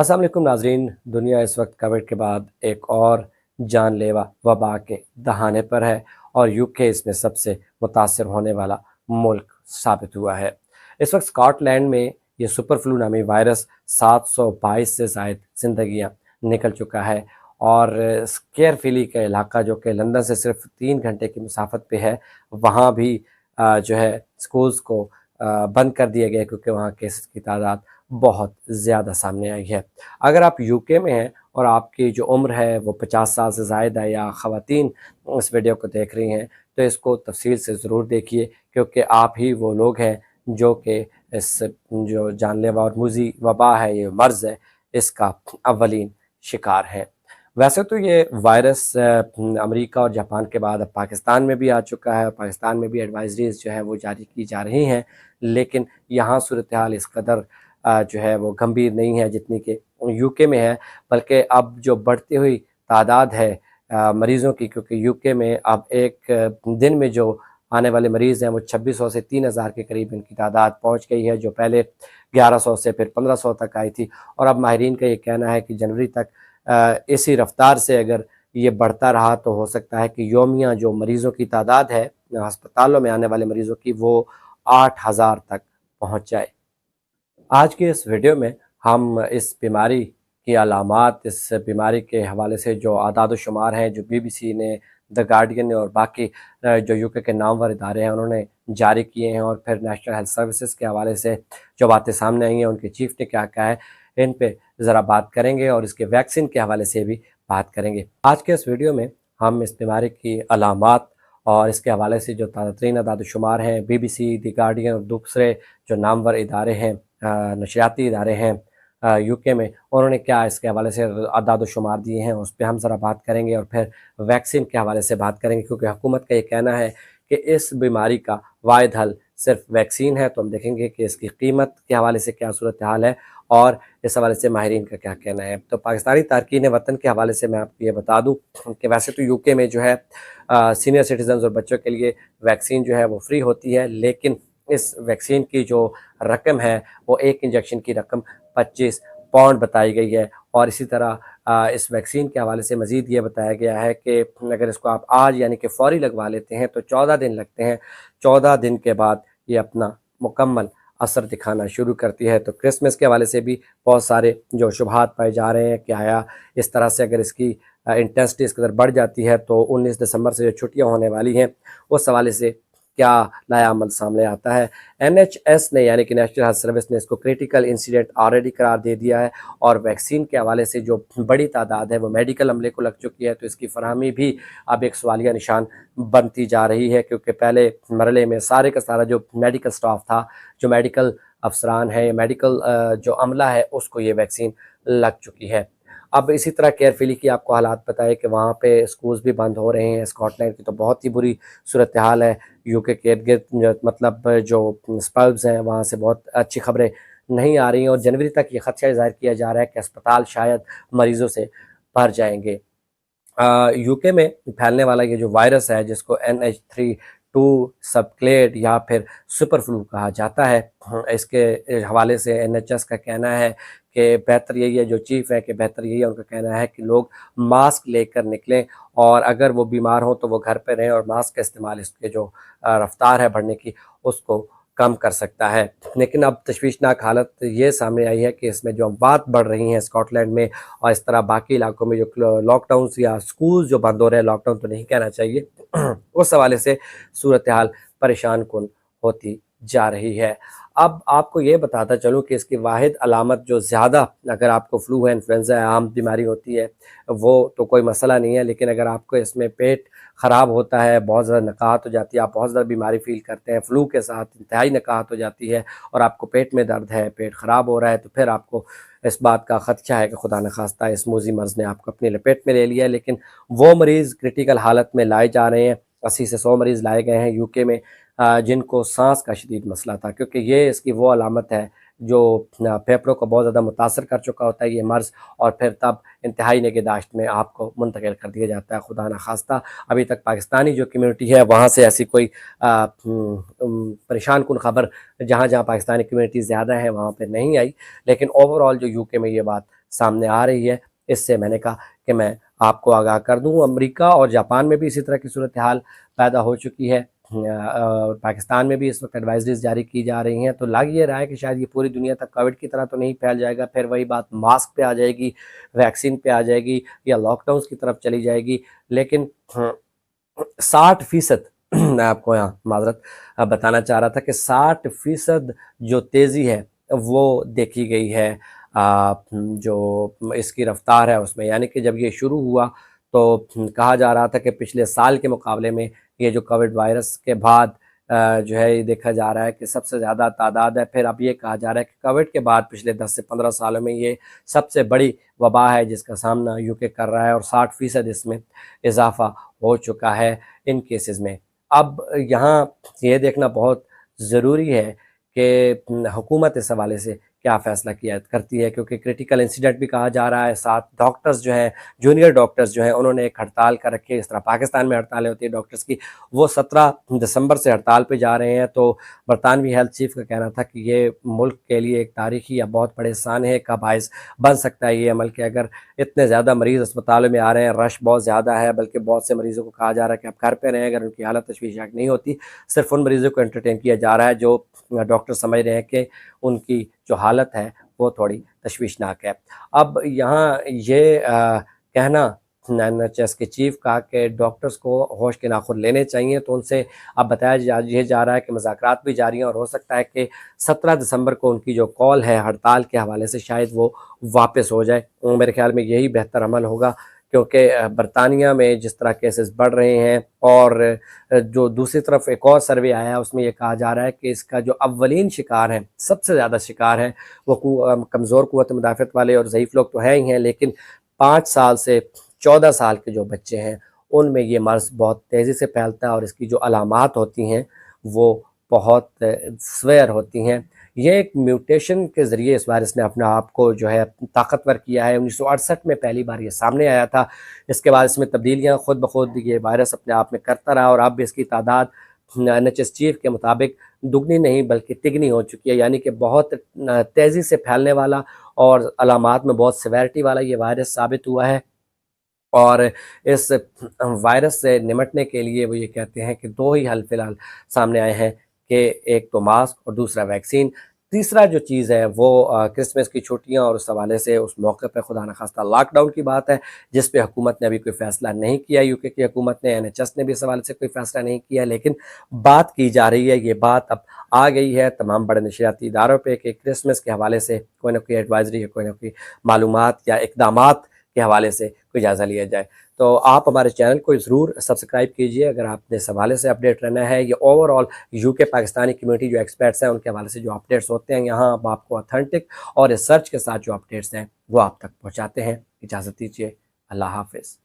अस्सलाम वालेकुम नाजरीन। दुनिया इस वक्त कोविड के बाद एक और जानलेवा वबा के दहाने पर है और यूके इसमें सबसे मुतासर होने वाला मुल्क साबित हुआ है। इस वक्त स्कॉटलैंड में ये सुपर फ्लू नामी वायरस 722 से ज़ायद ज़िंदगियाँ निकल चुका है और स्केयरफिली का इलाका जो कि लंदन से सिर्फ 3 घंटे की मुसाफत पे है, वहाँ भी जो है स्कूल्स को बंद कर दिए गए क्योंकि वहाँ केसेस की तादाद बहुत ज़्यादा सामने आई है। अगर आप यूके में हैं और आपकी जो उम्र है वो 50 साल से ज़ायद है या ख़वातीन इस वीडियो को देख रही हैं, तो इसको तफ़सील से ज़रूर देखिए क्योंकि आप ही वो लोग हैं जो कि इस जो जानलेवा और मूज़ी वबा है, ये मर्ज़ है, इसका अव्वलीन शिकार हैं। वैसे तो ये वायरस अमेरिका और जापान के बाद अब पाकिस्तान में भी आ चुका है और पाकिस्तान में भी एडवाइजरीज़ जो है वो जारी की जा रही हैं, लेकिन यहाँ सूरत हाल इस कदर जो है वो गंभीर नहीं है जितनी कि यूके में है, बल्कि अब जो बढ़ती हुई तादाद है मरीज़ों की, क्योंकि यूके में अब एक दिन में जो आने वाले मरीज़ हैं वो 2600 से 3000 के करीब इनकी तादाद पहुंच गई है, जो पहले 1100 से फिर 1500 तक आई थी। और अब माहिरीन का ये कहना है कि जनवरी तक इसी रफ्तार से अगर ये बढ़ता रहा तो हो सकता है कि योमिया जो मरीज़ों की तादाद है अस्पतालों में आने वाले मरीज़ों की वो 8000 तक पहुँच जाए। आज के इस वीडियो में हम इस बीमारी की अलामात, इस बीमारी के हवाले से जो आदाद शुमार हैं जो बीबीसी ने, द गार्डियन ने और बाकी जो यूके के नामवर इदारे हैं उन्होंने जारी किए हैं, और फिर नेशनल हेल्थ सर्विसेज के हवाले से जो बातें सामने आई हैं, उनके चीफ ने क्या कहा है, इन पे ज़रा बात करेंगे और इसके वैक्सीन के हवाले से भी बात करेंगे। आज के इस वीडियो में हम इस बीमारी की अलामात और इसके हवाले से जो ताज़ा तरीन आदाद शुमार हैं बीबीसी, द गार्डियन और दूसरे जो नामवर इदारे हैं, नशरियाती इदारे हैं यूके में, उन्होंने क्या इसके हवाले से आदाद शुमार दिए हैं, उस पर हम ज़रा बात करेंगे और फिर वैक्सीन के हवाले से बात करेंगे, क्योंकि हुकूमत का ये कहना है कि इस बीमारी का वाहिद हल सिर्फ वैक्सीन है। तो हम देखेंगे कि इसकी कीमत के हवाले से क्या सूरत हाल है और इस हवाले से माहिरीन का क्या कहना है। तो पाकिस्तानी तारकीन वतन के हवाले से मैं आपको ये बता दूँ कि वैसे तो यूके में जो है सीनियर सिटीजन्स और बच्चों के लिए वैक्सीन जो है वो फ्री होती है, लेकिन इस वैक्सीन की जो रकम है वो एक इंजेक्शन की रकम 25 पाउंड बताई गई है। और इसी तरह इस वैक्सीन के हवाले से मज़ीद ये बताया गया है कि अगर इसको आप आज यानी कि फ़ौरी लगवा लेते हैं तो 14 दिन लगते हैं। 14 दिन के बाद ये अपना मुकम्मल असर दिखाना शुरू करती है। तो क्रिसमस के हवाले से भी बहुत सारे जो शुबहात पाए जा रहे हैं कि आया इस तरह से अगर इसकी इंटेंसिटी इस कदर बढ़ जाती है तो 19 दिसंबर से जो छुट्टियाँ होने वाली हैं उस हवाले से क्या नया अमल सामने आता है। NHS ने यानी कि नेशनल हेल्थ सर्विस ने इसको क्रिटिकल इंसिडेंट ऑलरेडी करार दे दिया है, और वैक्सीन के हवाले से जो बड़ी तादाद है वो मेडिकल अमले को लग चुकी है, तो इसकी फरहमी भी अब एक सवालिया निशान बनती जा रही है, क्योंकि पहले मरले में सारे का सारा जो मेडिकल स्टाफ था, जो मेडिकल अफसरान है, मेडिकल जो अमला है, उसको ये वैक्सीन लग चुकी है। अब इसी तरह केयरफिली की आपको हालात बताए कि वहाँ पे स्कूल्स भी बंद हो रहे हैं। स्कॉटलैंड की तो बहुत ही बुरी सूरत हाल है। यूके के इर्द गिर्द मतलब जो स्पब्स हैं वहाँ से बहुत अच्छी खबरें नहीं आ रही हैं, और जनवरी तक ये खदशा ज़ाहिर किया जा रहा है कि अस्पताल शायद मरीज़ों से भर जाएंगे। यूके में फैलने वाला ये जो वायरस है जिसको NH3 2 सबक्लेड या फिर सुपर फ्लू कहा जाता है, इसके हवाले से NHS का कहना है कि बेहतर यही है, जो चीफ है कि बेहतर यही है, उनका कहना है कि लोग मास्क लेकर निकलें और अगर वो बीमार हों तो वो घर पे रहें, और मास्क का इस्तेमाल इसके जो रफ्तार है बढ़ने की उसको कम कर सकता है। लेकिन अब तशवीशनाक हालत ये सामने आई है कि इसमें जो अमवात बढ़ रही हैं स्कॉटलैंड में और इस तरह बाकी इलाकों में जो लॉकडाउन या स्कूल जो बंद हो रहे हैं, लॉकडाउन तो नहीं कहना चाहिए उस हवाले से सूरत हाल परेशान कुन होती जा रही है। अब आपको ये बताता चलूँ कि इसकी वाहिद अलामत जो ज़्यादा, अगर आपको फ्लू है, इन्फ्लुएंज़ा है, आम बीमारी होती है, वो तो कोई मसला नहीं है, लेकिन अगर आपको इसमें पेट ख़राब होता है, बहुत ज़्यादा नकाहत हो जाती है, आप बहुत ज़्यादा बीमारी फ़ील करते हैं, फ्लू के साथ इंतहाई नकाहत हो जाती है और आपको पेट में दर्द है, पेट ख़राब हो रहा है, तो फिर आपको इस बात का ख़दशा है कि खुदा न खास्ता इस मूज़ी मर्ज़ ने आपको अपनी लपेट में ले लिया है। लेकिन वो मरीज़ क्रिटिकल हालत में लाए जा रहे हैं, 80 से 100 मरीज़ लाए गए हैं यूके में जिनको सांस का शदीद मसला था, क्योंकि ये इसकी वो अलामत है جو پھیپھڑوں کو بہت زیادہ متاثر کر چکا ہوتا ہے یہ مرض، اور پھر تب انتہائی نگہداشت میں آپ کو منتقل کر دیا جاتا ہے خدا نخواستہ۔ ابھی تک پاکستانی جو کمیونٹی ہے وہاں سے ایسی کوئی پریشان کن خبر جہاں جہاں پاکستانی کمیونٹی زیادہ ہے وہاں پہ نہیں آئی، لیکن اوور آل جو یو کے میں یہ بات سامنے آ رہی ہے، اس سے میں نے کہا کہ میں آپ کو آگاہ کر دوں۔ امریکہ اور جاپان میں بھی اسی طرح کی صورتحال پیدا ہو چکی ہے، پاکستان میں بھی اس وقت ایڈوائزریز جاری کی جا رہی ہیں، تو لگ یہ رہا ہے کہ شاید یہ پوری دنیا تک کووڈ کی طرح تو نہیں پھیل جائے گا، پھر وہی بات ماسک پہ آ جائے گی، ویکسین پہ آ جائے گی، یا لاک ڈاؤنس کی طرف چلی جائے گی، لیکن 60% میں آپ کو یہاں معذرت بتانا چاہ رہا تھا کہ 60% جو تیزی ہے وہ دیکھی گئی ہے جو اس کی رفتار ہے اس میں، یعنی کہ جب یہ شروع ہوا تو کہا جا رہا تھا کہ پچھلے سال کے مقابلے میں یہ جو کووڈ وائرس کے بعد جو ہے یہ دیکھا جا رہا ہے کہ سب سے زیادہ تعداد ہے۔ پھر اب یہ کہا جا رہا ہے کہ کووڈ کے بعد پچھلے 10 سے 15 سالوں میں یہ سب سے بڑی وبا ہے جس کا سامنا یو کے کر رہا ہے، اور 60% اس میں اضافہ ہو چکا ہے ان کیسز میں۔ اب یہاں یہ دیکھنا بہت ضروری ہے کہ حکومت اس حوالے سے کیا فیصلہ کیا کرتی ہے، کیونکہ کرٹیکل انسیڈنٹ بھی کہا جا رہا ہے، ساتھ ڈاکٹرز جو ہیں، جونیئر ڈاکٹرز جو ہیں، انہوں نے ایک ہڑتال کر رکھی ہے، اس طرح پاکستان میں ہڑتالیں ہوتی ہیں ڈاکٹرز کی، وہ 17 دسمبر سے ہڑتال پہ جا رہے ہیں۔ تو برطانوی ہیلتھ چیف کا کہنا تھا کہ یہ ملک کے لیے ایک تاریخی یا بہت بڑے سانحے کا باعث بن سکتا ہے یہ عمل، کہ اگر اتنے زیادہ مریض اسپتالوں میں آ رہے ہیں، رش بہت زیادہ ہے، بلکہ بہت سے مریضوں کو کہا جا رہا ہے کہ آپ گھر پہ رہیں اگر ان کی حالت تشویشناک نہیں ہوتی، صرف ان مریضوں کو انٹرٹین کیا جا رہا ہے جو ڈاکٹر سمجھ رہے ہیں کہ ان کی جو حالت ہے وہ تھوڑی تشویشناک ہے۔ اب یہاں یہ کہنا NHS کے چیف کا کہ ڈاکٹرز کو ہوش کے ناخن لینے چاہیے، تو ان سے اب بتایا یہ جا رہا ہے کہ مذاکرات بھی جاری ہیں، اور ہو سکتا ہے کہ 17 دسمبر کو ان کی جو کال ہے ہڑتال کے حوالے سے شاید وہ واپس ہو جائے۔ میرے خیال میں یہی بہتر عمل ہوگا، کیونکہ برطانیہ میں جس طرح کیسز بڑھ رہے ہیں، اور جو دوسری طرف ایک اور سروے آیا ہے اس میں یہ کہا جا رہا ہے کہ اس کا جو اولین شکار ہیں، سب سے زیادہ شکار ہیں، وہ کمزور قوت مدافعت والے اور ضعیف لوگ تو ہیں ہی ہیں، لیکن 5 سال سے 14 سال کے جو بچے ہیں ان میں یہ مرض بہت تیزی سے پھیلتا ہے، اور اس کی جو علامات ہوتی ہیں وہ بہت سویر ہوتی ہیں۔ یہ ایک میوٹیشن کے ذریعے اس وائرس نے اپنا آپ کو جو ہے طاقتور کیا ہے۔ 1968 میں پہلی بار یہ سامنے آیا تھا، اس کے بعد اس میں تبدیلیاں خود بخود یہ وائرس اپنے آپ میں کرتا رہا، اور اب اس کی تعداد NHS چیف کے مطابق دگنی نہیں بلکہ تگنی ہو چکی ہے، یعنی کہ بہت تیزی سے پھیلنے والا اور علامات میں بہت سیویرٹی والا یہ وائرس ثابت ہوا ہے۔ اور اس وائرس سے نمٹنے کے لیے وہ یہ کہتے ہیں کہ 2 ہی حل فی الحال سامنے آئے ہیں، کہ ایک تو ماسک اور دوسرا ویکسین۔ تیسرا جو چیز ہے وہ کرسمس کی چھٹیاں، اور اس حوالے سے اس موقع پہ خدا نخواستہ لاک ڈاؤن کی بات ہے، جس پہ حکومت نے ابھی کوئی فیصلہ نہیں کیا، یو کے کی حکومت نے، NHS نے بھی اس حوالے سے کوئی فیصلہ نہیں کیا، لیکن بات کی جا رہی ہے، یہ بات اب آ گئی ہے تمام بڑے نشریاتی اداروں پہ کہ کرسمس کے حوالے سے کوئی نہ کوئی ایڈوائزری یا کوئی نہ کوئی معلومات یا اقدامات کے حوالے سے کوئی جائزہ لیا جائے۔ تو آپ ہمارے چینل کو ضرور سبسکرائب کیجئے اگر آپ نے اس حوالے سے اپڈیٹ رہنا ہے۔ یہ اوور آل یو کے پاکستانی کمیونٹی جو ایکسپرٹس ہیں ان کے حوالے سے جو اپڈیٹس ہوتے ہیں، یہاں آپ کو اتھینٹک اور ریسرچ کے ساتھ جو اپڈیٹس ہیں وہ آپ تک پہنچاتے ہیں۔ اجازت دیجیے، اللہ حافظ۔